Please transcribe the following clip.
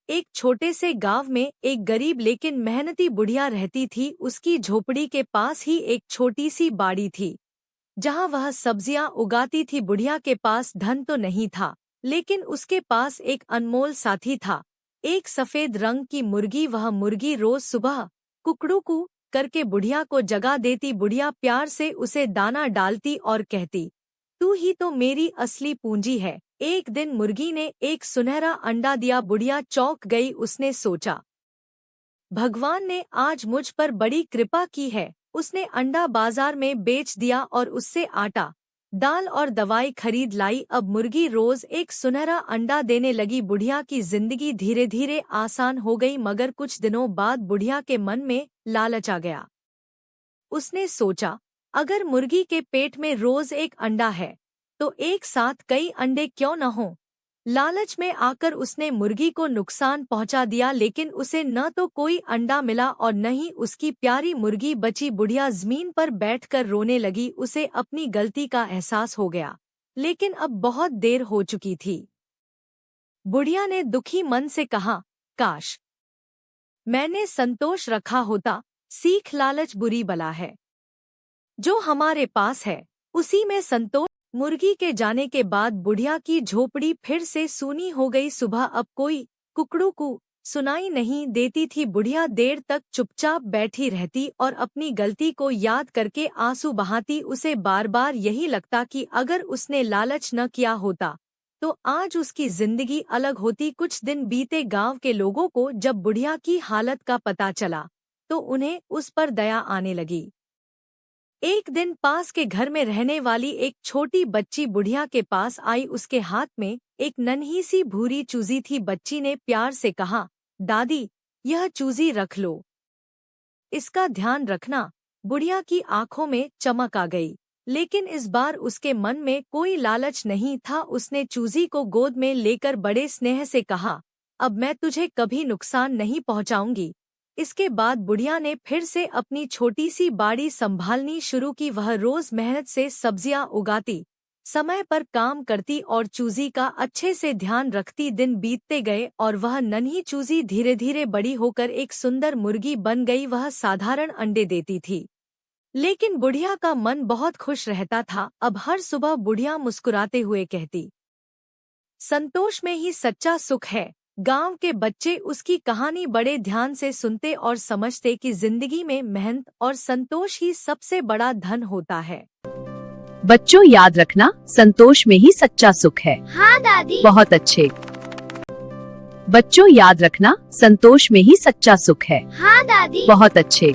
एक छोटे से गांव में एक गरीब लेकिन मेहनती बुढ़िया रहती थी। उसकी झोपड़ी के पास ही एक छोटी सी बाड़ी थी, जहां वह सब्जियां उगाती थी। बुढ़िया के पास धन तो नहीं था, लेकिन उसके पास एक अनमोल साथी था, एक सफेद रंग की मुर्गी। वह मुर्गी रोज सुबह कुकड़ू करके बुढ़िया को जगा देती। बुढ़िया प्यार से उसे दाना डालती और कहती, तू ही तो मेरी असली पूंजी है। एक दिन मुर्गी ने एक सुनहरा अंडा दिया। बुढ़िया चौंक गई। उसने सोचा, भगवान ने आज मुझ पर बड़ी कृपा की है। उसने अंडा बाजार में बेच दिया और उससे आटा, दाल और दवाई खरीद लाई। अब मुर्गी रोज एक सुनहरा अंडा देने लगी। बुढ़िया की जिंदगी धीरे धीरे आसान हो गई। मगर कुछ दिनों बाद बुढ़िया के मन में लालच आ गया। उसने सोचा, अगर मुर्गी के पेट में रोज एक अंडा है, तो एक साथ कई अंडे क्यों न हों। लालच में आकर उसने मुर्गी को नुकसान पहुंचा दिया, लेकिन उसे न तो कोई अंडा मिला और न ही उसकी प्यारी मुर्गी बची। बुढ़िया जमीन पर बैठकर रोने लगी। उसे अपनी गलती का एहसास हो गया, लेकिन अब बहुत देर हो चुकी थी। बुढ़िया ने दुखी मन से कहा, काश मैंने संतोष रखा होता। सीख, लालच बुरी बला है। जो हमारे पास है उसी में संतोष। मुर्गी के जाने के बाद बुढ़िया की झोपड़ी फिर से सूनी हो गई। सुबह अब कोई कुकड़ू सुनाई नहीं देती थी। बुढ़िया देर तक चुपचाप बैठी रहती और अपनी गलती को याद करके आंसू बहाती। उसे बार बार यही लगता कि अगर उसने लालच न किया होता तो आज उसकी जिंदगी अलग होती। कुछ दिन बीते। गांव के लोगों को जब बुढ़िया की हालत का पता चला तो उन्हें उस पर दया आने लगी। एक दिन पास के घर में रहने वाली एक छोटी बच्ची बुढ़िया के पास आई। उसके हाथ में एक नन्ही सी भूरी चूजी थी। बच्ची ने प्यार से कहा, दादी, यह चूजी रख लो, इसका ध्यान रखना। बुढ़िया की आंखों में चमक आ गई, लेकिन इस बार उसके मन में कोई लालच नहीं था। उसने चूजी को गोद में लेकर बड़े स्नेह से कहा, अब मैं तुझे कभी नुकसान नहीं पहुंचाऊंगी। इसके बाद बुढ़िया ने फिर से अपनी छोटी सी बाड़ी संभालनी शुरू की। वह रोज मेहनत से सब्जियां उगाती, समय पर काम करती और चूजी का अच्छे से ध्यान रखती। दिन बीतते गए और वह नन्ही चूजी धीरे धीरे बड़ी होकर एक सुंदर मुर्गी बन गई। वह साधारण अंडे देती थी, लेकिन बुढ़िया का मन बहुत खुश रहता था। अब हर सुबह बुढ़िया मुस्कुराते हुए कहती, संतोष में ही सच्चा सुख है। गांव के बच्चे उसकी कहानी बड़े ध्यान से सुनते और समझते कि जिंदगी में मेहनत और संतोष ही सबसे बड़ा धन होता है। बच्चों, याद रखना, संतोष में ही सच्चा सुख है। हाँ दादी। बहुत अच्छे। बच्चों, याद रखना, संतोष में ही सच्चा सुख है। हाँ दादी। बहुत अच्छे।